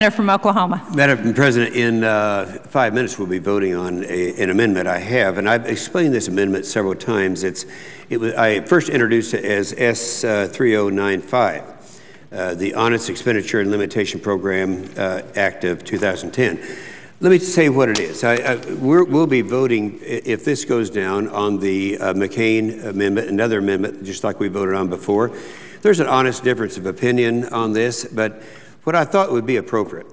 From Oklahoma. Madam President, in 5 minutes we'll be voting on an amendment I have, and I've explained this amendment several times. I first introduced it as S3095, the Honest Expenditure Limitation Program Act of 2010. Let me say what it is. We'll be voting, if this goes down, on the McCain amendment, another amendment, just like we voted on before. There's an honest difference of opinion on this, but what I thought would be appropriate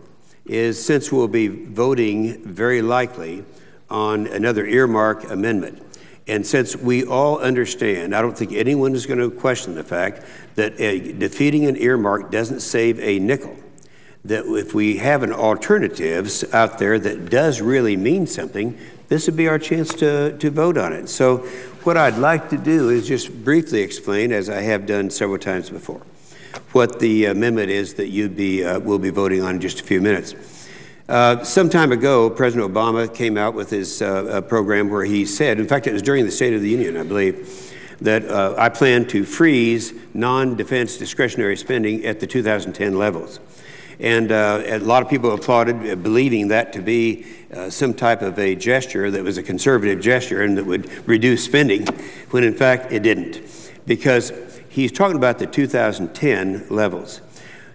is, since we'll be voting very likely on another earmark amendment, and since we all understand, I don't think anyone is going to question the fact that defeating an earmark doesn't save a nickel, that if we have an alternatives out there that does really mean something, this would be our chance to vote on it. So what I'd like to do is just briefly explain, as I have done several times before, what the amendment is that we'll be voting on in just a few minutes. Some time ago, President Obama came out with his program where he said, in fact, it was during the State of the Union, I believe, that I plan to freeze non-defense discretionary spending at the 2010 levels. And a lot of people applauded, believing that to be some type of a gesture that was a conservative gesture and that would reduce spending, when in fact it didn't, because he's talking about the 2010 levels.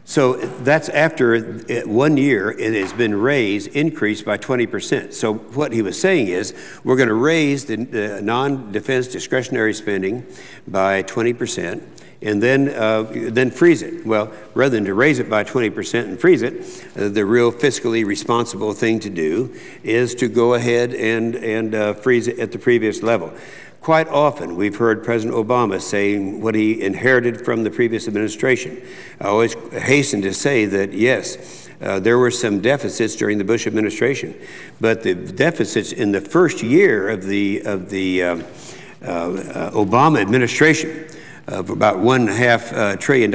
So that's after 1 year it has been increased by 20%. So what he was saying is, we're going to raise the non-defense discretionary spending by 20%, and then freeze it. Well, rather than to raise it by 20% and freeze it, the real fiscally responsible thing to do is to go ahead and freeze it at the previous level. Quite often, we've heard President Obama saying what he inherited from the previous administration. I always hasten to say that, yes, there were some deficits during the Bush administration, but the deficits in the first year of the Obama administration of about $1.5 trillion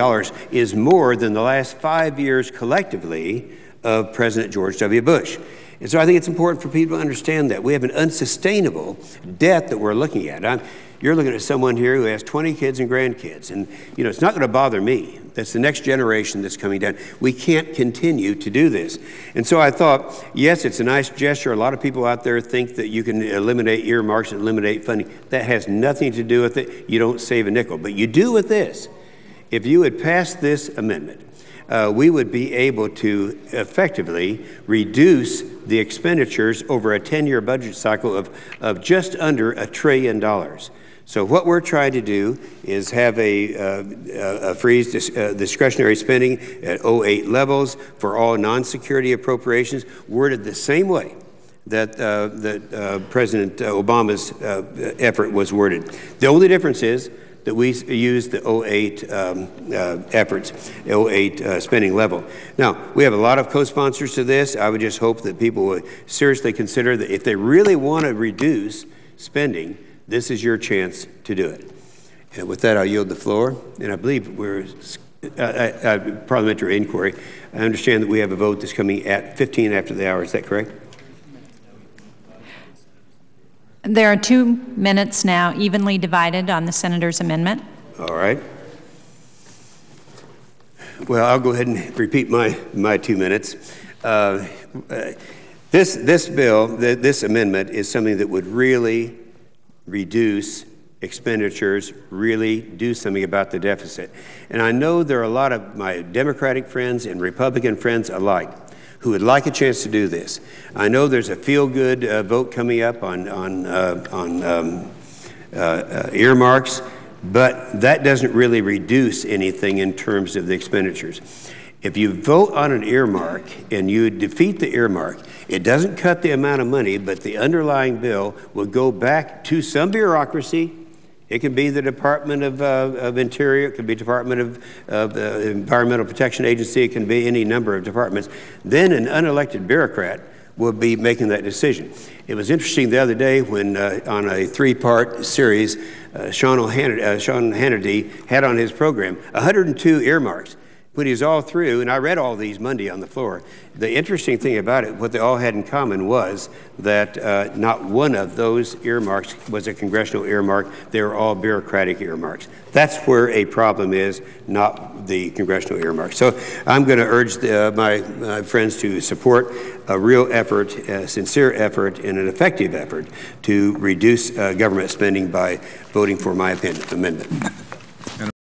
is more than the last 5 years collectively of President George W. Bush. And so I think it's important for people to understand that we have an unsustainable debt that we're looking at. You're looking at someone here who has 20 kids and grandkids, and it's not going to bother me. That's the next generation that's coming down. We can't continue to do this. And so I thought, yes, it's a nice gesture. A lot of people out there think that you can eliminate earmarks and eliminate funding. That has nothing to do with it. You don't save a nickel. But you do with this. If you would pass this amendment, we would be able to effectively reduce the expenditures over a 10-year budget cycle of just under $1 trillion. So what we're trying to do is have a freeze discretionary spending at 08 levels for all non-security appropriations, worded the same way that President Obama's effort was worded. The only difference is that we use the 08 efforts, 08 spending level. Now, we have a lot of co-sponsors to this. I would just hope that people would seriously consider that if they really want to reduce spending, this is your chance to do it. And with that, I'll yield the floor. And I believe we're parliamentary inquiry. I understand that we have a vote that's coming at 15 after the hour. Is that correct? There are 2 minutes now, evenly divided on the senator's amendment. All right. Well, I'll go ahead and repeat my 2 minutes. This bill, this amendment, is something that would really reduce expenditures, really do something about the deficit. And I know there are a lot of my Democratic friends and Republican friends alike who would like a chance to do this. I know there's a feel-good vote coming up on earmarks, but that doesn't really reduce anything in terms of the expenditures. If you vote on an earmark and you defeat the earmark, it doesn't cut the amount of money, but the underlying bill will go back to some bureaucracy. It can be the Department of Interior, it could be Department of Environmental Protection Agency, it can be any number of departments. Then an unelected bureaucrat will be making that decision. It was interesting the other day when on a 3-part series, Sean Hannity had on his program 102 earmarks. when he was all through, and I read all these Monday on the floor, the interesting thing about it, what they all had in common was that not one of those earmarks was a congressional earmark. They were all bureaucratic earmarks. That's where a problem is, not the congressional earmark. So I'm going to urge my friends to support a real effort, a sincere effort, and an effective effort to reduce government spending by voting for my amendment.